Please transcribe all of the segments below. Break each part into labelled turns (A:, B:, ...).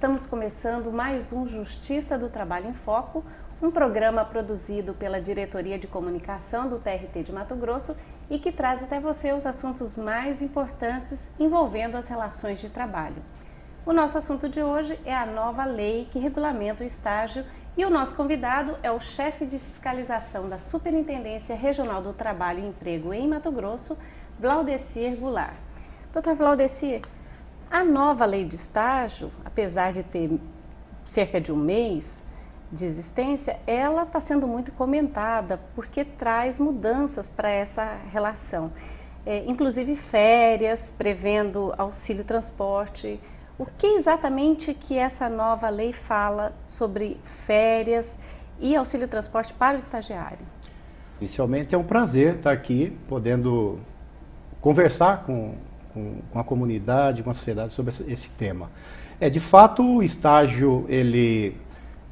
A: Estamos começando mais um Justiça do Trabalho em Foco, um programa produzido pela Diretoria de Comunicação do TRT de Mato Grosso e que traz até você os assuntos mais importantes envolvendo as relações de trabalho. O nosso assunto de hoje é a nova lei que regulamenta o estágio e o nosso convidado é o chefe de fiscalização da Superintendência Regional do Trabalho e Emprego em Mato Grosso, Vlaudecir Goulart. Doutor Vlaudecir, a nova lei de estágio, apesar de ter cerca de um mês de existência, ela está sendo muito comentada porque traz mudanças para essa relação. Inclusive férias, prevendo auxílio transporte. O que exatamente que essa nova lei fala sobre férias e auxílio transporte para o estagiário?
B: Inicialmente é um prazer estar aqui, podendo conversar com a comunidade, com a sociedade sobre esse tema. De fato, o estágio, ele,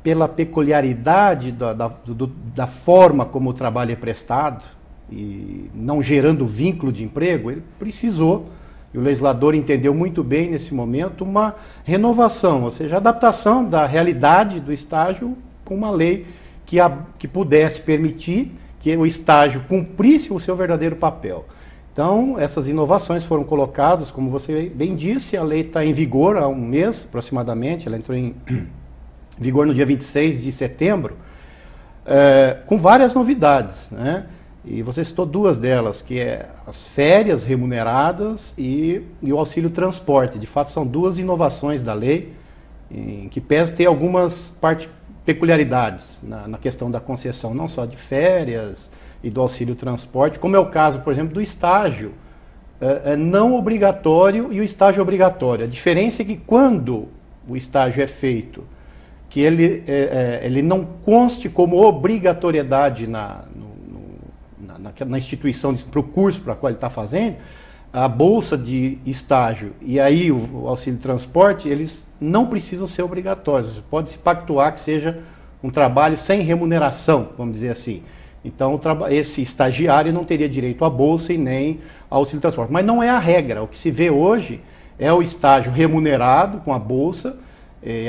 B: pela peculiaridade da forma como o trabalho é prestado e não gerando vínculo de emprego, ele precisou, e o legislador entendeu muito bem nesse momento, uma renovação, ou seja, adaptação da realidade do estágio com uma lei que pudesse permitir que o estágio cumprisse o seu verdadeiro papel. Então, essas inovações foram colocadas, como você bem disse, a lei está em vigor há um mês aproximadamente, ela entrou em vigor no dia 26 de setembro, com várias novidades, né? E você citou duas delas, que é as férias remuneradas e o auxílio transporte. De fato, são duas inovações da lei, em que pese ter algumas peculiaridades na questão da concessão, não só de férias e do auxílio transporte, como é o caso, por exemplo, do estágio não obrigatório e o estágio obrigatório. A diferença é que quando o estágio é feito, que ele não conste como obrigatoriedade na instituição, para o curso para o qual ele está fazendo, a bolsa de estágio e aí o auxílio transporte, eles não precisam ser obrigatórios. Pode-se pactuar que seja um trabalho sem remuneração, vamos dizer assim. Então, esse estagiário não teria direito à bolsa e nem ao auxílio transporte. Mas não é a regra. O que se vê hoje é o estágio remunerado com a bolsa,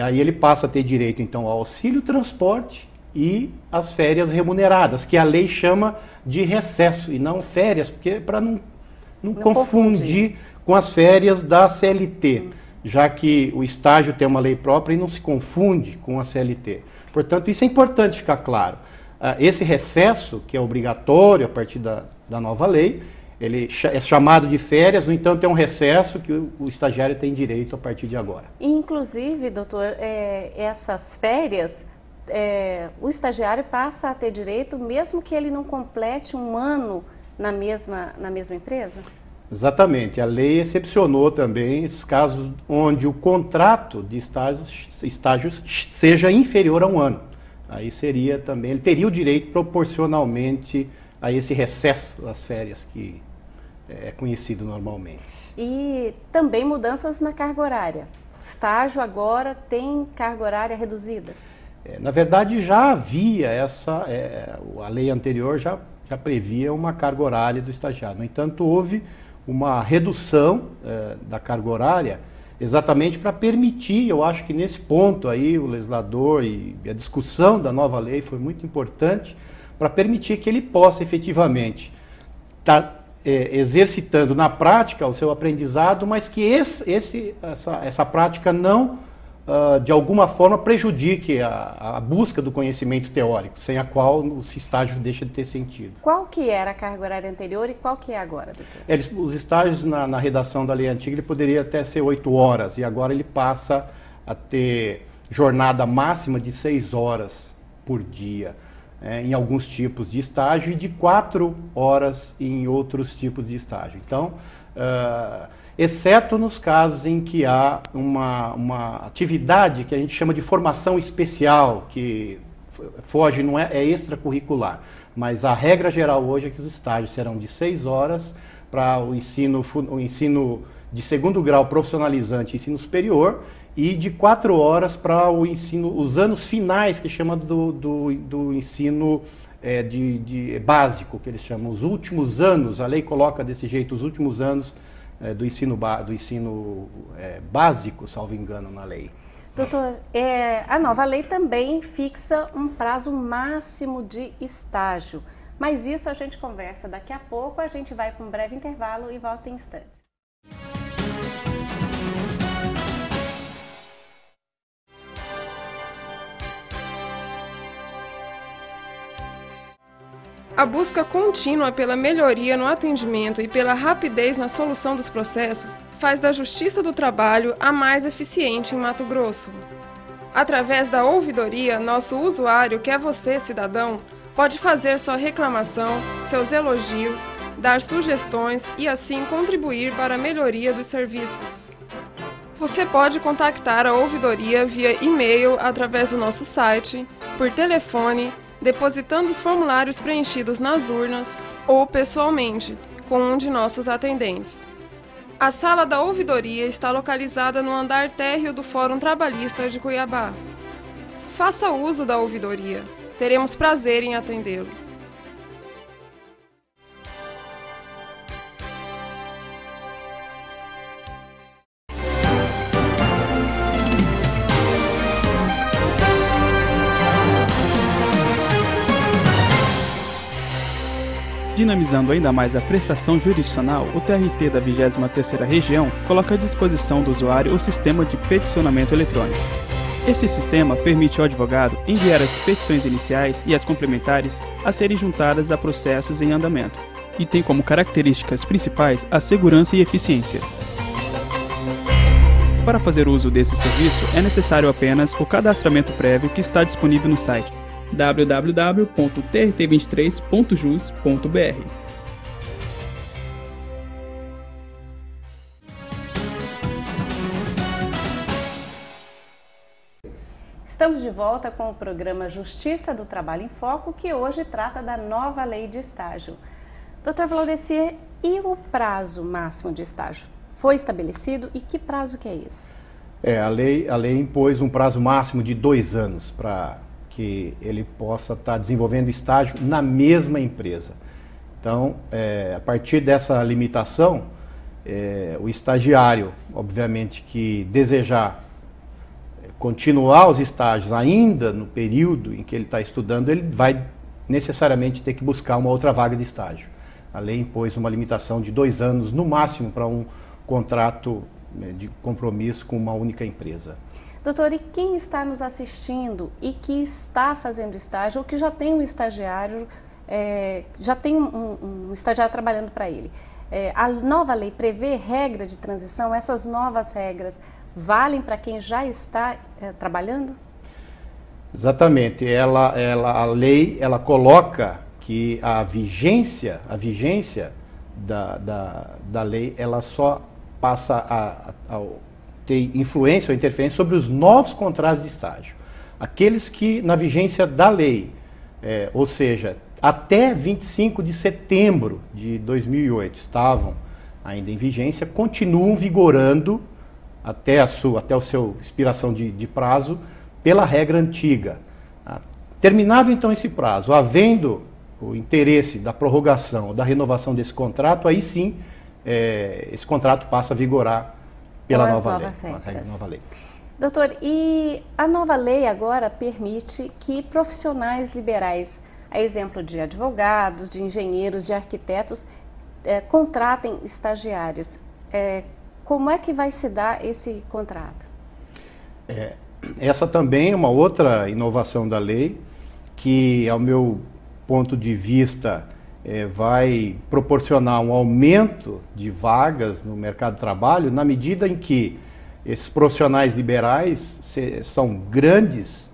B: aí ele passa a ter direito, então, ao auxílio transporte e as férias remuneradas, que a lei chama de recesso e não férias, porque para não confundir com as férias da CLT, já que o estágio tem uma lei própria e não se confunde com a CLT. Portanto, isso é importante ficar claro. Esse recesso, que é obrigatório a partir da nova lei, ele é chamado de férias, no entanto é um recesso que o estagiário tem direito a partir de agora.
A: Inclusive, doutor, essas férias, o estagiário passa a ter direito mesmo que ele não complete um ano na mesma empresa? Exatamente.
B: A lei excepcionou também esses casos onde o contrato de estágios seja inferior a um ano. Aí seria também, ele teria o direito proporcionalmente a esse recesso das férias que é conhecido normalmente.
A: E também mudanças na carga horária. O estágio agora tem carga horária reduzida?
B: Na verdade já havia a lei anterior já previa uma carga horária do estagiário. No entanto, houve uma redução da carga horária exatamente para permitir, eu acho que nesse ponto aí o legislador e a discussão da nova lei foi muito importante para permitir que ele possa efetivamente estar exercitando na prática o seu aprendizado, mas que essa prática não, de alguma forma, prejudique a busca do conhecimento teórico, sem a qual o estágio deixa de ter sentido.
A: Qual que era a carga horária anterior e qual que é agora, doutor?
B: Os estágios na redação da lei antiga, ele poderia até ser 8 horas, e agora ele passa a ter jornada máxima de 6 horas por dia, em alguns tipos de estágio, e de 4 horas em outros tipos de estágio. Então, exceto nos casos em que há uma atividade que a gente chama de formação especial, que foge, não é extracurricular. Mas a regra geral hoje é que os estágios serão de 6 horas para o ensino de segundo grau profissionalizante, ensino superior, e de 4 horas para os anos finais, que chama do ensino básico, que eles chamam, os últimos anos. A lei coloca desse jeito, os últimos anos do ensino básico, salvo engano, na lei.
A: Doutor, a nova lei também fixa um prazo máximo de estágio, mas isso a gente conversa daqui a pouco, a gente vai para um breve intervalo e volta em instante.
C: A busca contínua pela melhoria no atendimento e pela rapidez na solução dos processos faz da Justiça do Trabalho a mais eficiente em Mato Grosso. Através da ouvidoria, nosso usuário, que é você, cidadão, pode fazer sua reclamação, seus elogios, dar sugestões e assim contribuir para a melhoria dos serviços. Você pode contactar a ouvidoria via e-mail através do nosso site, por telefone, depositando os formulários preenchidos nas urnas ou pessoalmente, com um de nossos atendentes. A sala da ouvidoria está localizada no andar térreo do Fórum Trabalhista de Cuiabá. Faça uso da ouvidoria. Teremos prazer em atendê-lo.
D: Dinamizando ainda mais a prestação jurisdicional, o TRT da 23ª Região coloca à disposição do usuário o sistema de peticionamento eletrônico. Este sistema permite ao advogado enviar as petições iniciais e as complementares a serem juntadas a processos em andamento, e tem como características principais a segurança e eficiência. Para fazer uso desse serviço, é necessário apenas o cadastramento prévio que está disponível no site www.trt23.jus.br.
A: Estamos de volta com o programa Justiça do Trabalho em Foco, que hoje trata da nova lei de estágio. Doutor Valdecir, e o prazo máximo de estágio? Foi estabelecido e que prazo que é esse?
B: A lei impôs um prazo máximo de 2 anos para que ele possa estar desenvolvendo estágio na mesma empresa. Então, a partir dessa limitação, o estagiário, obviamente, que desejar continuar os estágios ainda no período em que ele está estudando, ele vai necessariamente ter que buscar uma outra vaga de estágio. A lei impôs uma limitação de 2 anos, no máximo, para um contrato de compromisso com uma única empresa.
A: Doutor, e quem está nos assistindo e que está fazendo estágio ou que já tem um estagiário, já tem um estagiário trabalhando para ele? A nova lei prevê regra de transição? Essas novas regras valem para quem já está trabalhando?
B: Exatamente. A lei coloca que a vigência da lei ela só passa a ter influência ou interferência sobre os novos contratos de estágio. Aqueles que, na vigência da lei, ou seja, até 25 de setembro de 2008 estavam ainda em vigência, continuam vigorando até a sua expiração de prazo pela regra antiga. Terminado então esse prazo, havendo o interesse da prorrogação ou da renovação desse contrato, aí sim esse contrato passa a vigorar pela nova lei.
A: Doutor, e a nova lei agora permite que profissionais liberais, a exemplo de advogados, de engenheiros, de arquitetos, contratem estagiários. Como é que vai se dar esse contrato?
B: Essa também é uma outra inovação da lei, que, ao meu ponto de vista, vai proporcionar um aumento de vagas no mercado de trabalho, na medida em que esses profissionais liberais são grandes,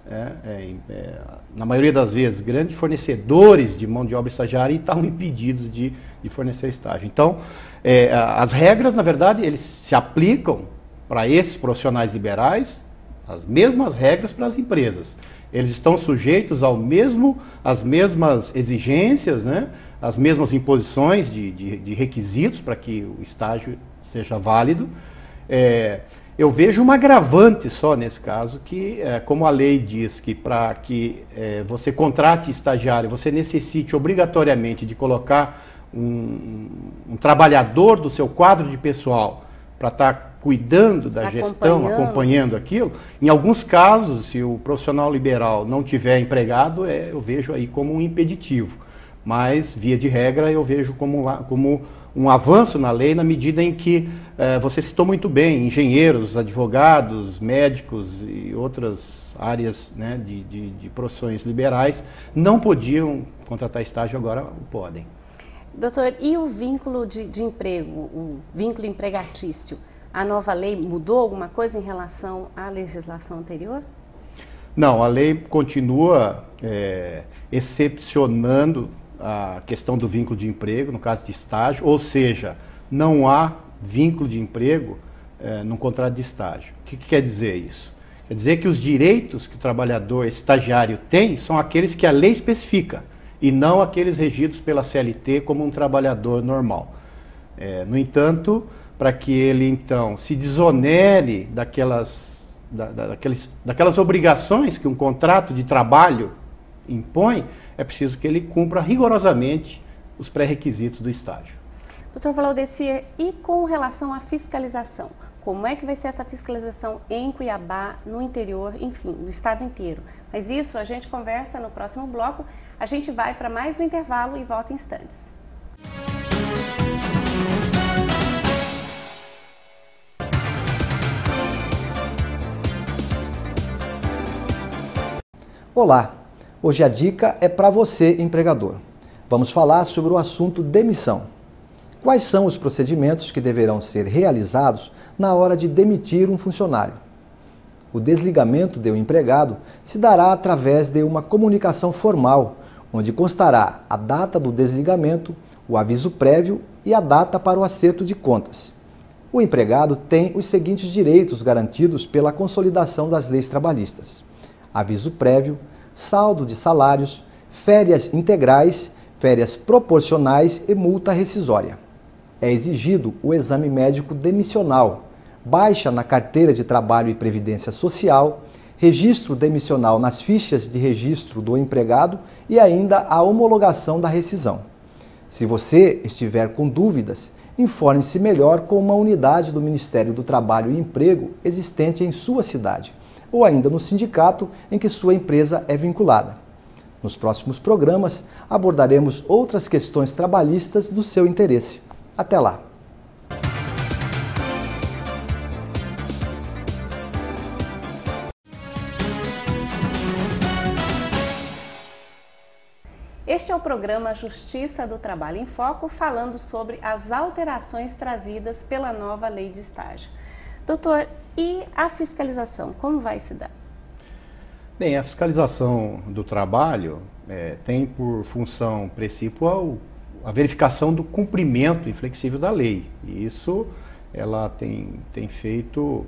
B: na maioria das vezes, grandes fornecedores de mão de obra estagiária e estão impedidos de fornecer estágio. Então, as regras, na verdade, eles se aplicam para esses profissionais liberais, as mesmas regras para as empresas. Eles estão sujeitos às mesmas exigências, né? As mesmas imposições de requisitos para que o estágio seja válido. Eu vejo uma agravante só nesse caso, que como a lei diz que para que você contrate estagiário, você necessite obrigatoriamente de colocar um trabalhador do seu quadro de pessoal para estar cuidando da gestão, acompanhando aquilo. Em alguns casos, se o profissional liberal não tiver empregado, eu vejo aí como um impeditivo. Mas, via de regra, eu vejo como um avanço na lei, na medida em que você citou muito bem, engenheiros, advogados, médicos e outras áreas, né, de profissões liberais não podiam contratar estágio, agora podem.
A: Doutor, e o vínculo de emprego, o vínculo empregatício? A nova lei mudou alguma coisa em relação à legislação anterior?
B: Não, a lei continua excepcionando a questão do vínculo de emprego, no caso de estágio, ou seja, não há vínculo de emprego num contrato de estágio. O que quer dizer isso? Quer dizer que os direitos que o trabalhador estagiário tem são aqueles que a lei especifica, e não aqueles regidos pela CLT como um trabalhador normal. No entanto, para que ele, então, se desonere daquelas obrigações que um contrato de trabalho impõe, é preciso que ele cumpra rigorosamente os pré-requisitos do estágio.
A: Doutor Valdecir, e com relação à fiscalização? Como é que vai ser essa fiscalização em Cuiabá, no interior, enfim, no estado inteiro? Mas isso a gente conversa no próximo bloco. A gente vai para mais um intervalo e volta em instantes.
E: Olá, hoje a dica é para você, empregador. Vamos falar sobre o assunto demissão. Quais são os procedimentos que deverão ser realizados na hora de demitir um funcionário? O desligamento de um empregado se dará através de uma comunicação formal, onde constará a data do desligamento, o aviso prévio e a data para o acerto de contas. O empregado tem os seguintes direitos garantidos pela consolidação das leis trabalhistas: aviso prévio, saldo de salários, férias integrais, férias proporcionais e multa rescisória. É exigido o exame médico demissional, baixa na carteira de trabalho e previdência social, registro demissional nas fichas de registro do empregado e ainda a homologação da rescisão. Se você estiver com dúvidas, informe-se melhor com uma unidade do Ministério do Trabalho e Emprego existente em sua cidade, ou ainda no sindicato em que sua empresa é vinculada. Nos próximos programas, abordaremos outras questões trabalhistas do seu interesse. Até lá!
A: Este é o programa Justiça do Trabalho em Foco, falando sobre as alterações trazidas pela nova lei de estágio. Doutor, e a fiscalização, como vai se dar?
B: Bem, a fiscalização do trabalho tem por função principal a verificação do cumprimento inflexível da lei. E isso ela tem feito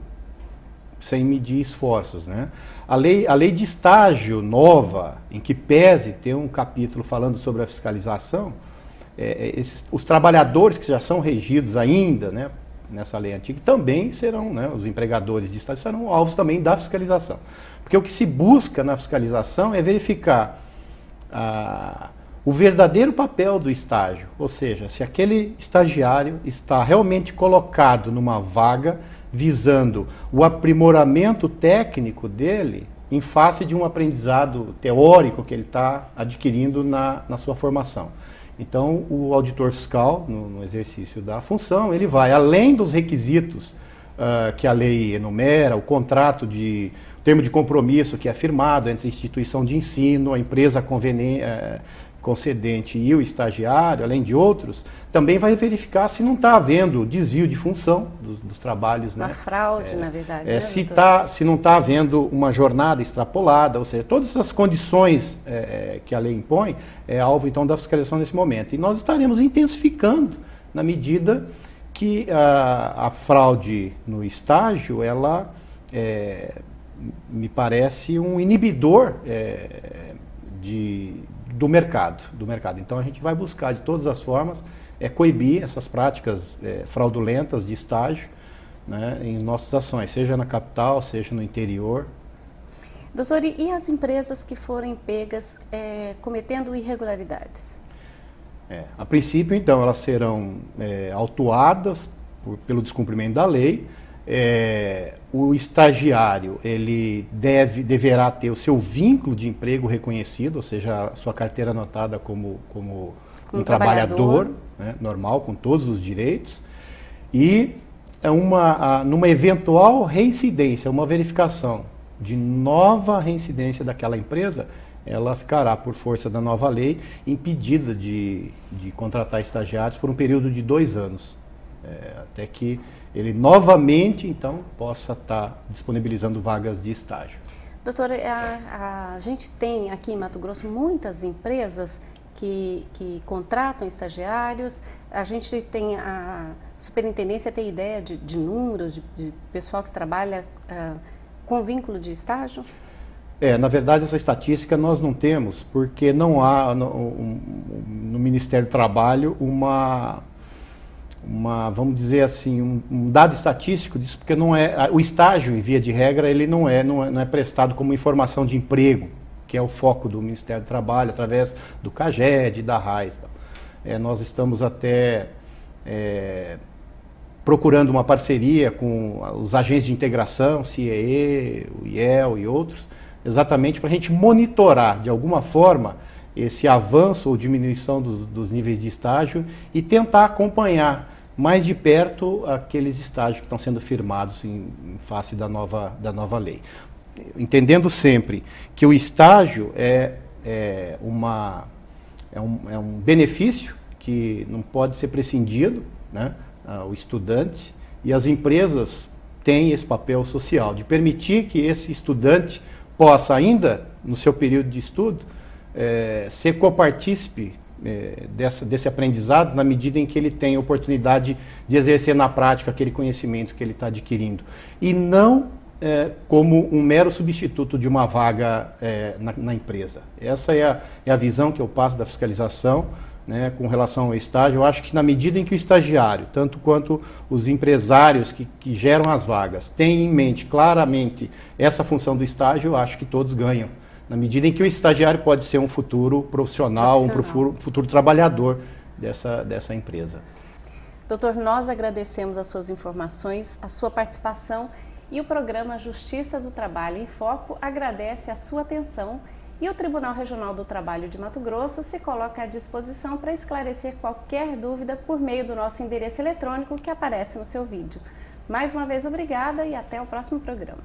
B: sem medir esforços, né? A lei de estágio nova, em que pese ter um capítulo falando sobre a fiscalização, os trabalhadores que já são regidos ainda, né, nessa lei antiga, também serão, né, os empregadores de estágio serão alvos também da fiscalização. Porque o que se busca na fiscalização é verificar o verdadeiro papel do estágio, ou seja, se aquele estagiário está realmente colocado numa vaga visando o aprimoramento técnico dele em face de um aprendizado teórico que ele está adquirindo na sua formação. Então, o auditor fiscal, no exercício da função, ele vai além dos requisitos que a lei enumera, o termo de compromisso que é firmado entre a instituição de ensino, a empresa concedente e o estagiário, além de outros, também vai verificar se não está havendo desvio de função dos trabalhos.
A: Uma fraude, na verdade.
B: Se não está havendo uma jornada extrapolada, ou seja, todas essas condições que a lei impõe é alvo, então, da fiscalização nesse momento. E nós estaremos intensificando na medida que a fraude no estágio, ela me parece um inibidor do mercado. Então a gente vai buscar de todas as formas coibir essas práticas fraudulentas de estágio, né, em nossas ações, seja na capital, seja no interior.
A: Doutor, e as empresas que forem pegas cometendo irregularidades?
B: A princípio, então, elas serão autuadas pelo descumprimento da lei. o estagiário ele deverá ter o seu vínculo de emprego reconhecido, ou seja, a sua carteira anotada como um trabalhador, né, normal, com todos os direitos, e numa eventual reincidência, uma verificação de nova reincidência daquela empresa, ela ficará, por força da nova lei, impedida de contratar estagiários por um período de 2 anos, até que ele novamente, então, possa estar disponibilizando vagas de estágio.
A: Doutor, a gente tem aqui em Mato Grosso muitas empresas que contratam estagiários. A gente tem, a superintendência tem ideia de números de pessoal que trabalha com vínculo de estágio?
B: Na verdade, essa estatística nós não temos, porque não há no Ministério do Trabalho vamos dizer assim, um dado estatístico disso, porque não o estágio, em via de regra, ele não é prestado como informação de emprego, que é o foco do Ministério do Trabalho, através do CAGED, da RAIS. Nós estamos até procurando uma parceria com os agentes de integração, CIEE, o IEL e outros, exatamente para a gente monitorar, de alguma forma, esse avanço ou diminuição dos níveis de estágio e tentar acompanhar mais de perto aqueles estágios que estão sendo firmados em face da nova lei. Entendendo sempre que o estágio é um benefício que não pode ser prescindido, né, o estudante, e as empresas têm esse papel social de permitir que esse estudante possa, ainda no seu período de estudo, ser copartícipe desse aprendizado, na medida em que ele tem a oportunidade de exercer na prática aquele conhecimento que ele está adquirindo. E não como um mero substituto de uma vaga na empresa. Essa é a visão que eu passo da fiscalização, né, com relação ao estágio. Eu acho que na medida em que o estagiário, tanto quanto os empresários que geram as vagas, têm em mente claramente essa função do estágio, eu acho que todos ganham. Na medida em que o estagiário pode ser um futuro profissional, um futuro trabalhador dessa empresa.
A: Doutor, nós agradecemos as suas informações, a sua participação, e o programa Justiça do Trabalho em Foco agradece a sua atenção, e o Tribunal Regional do Trabalho de Mato Grosso se coloca à disposição para esclarecer qualquer dúvida por meio do nosso endereço eletrônico que aparece no seu vídeo. Mais uma vez, obrigada e até o próximo programa.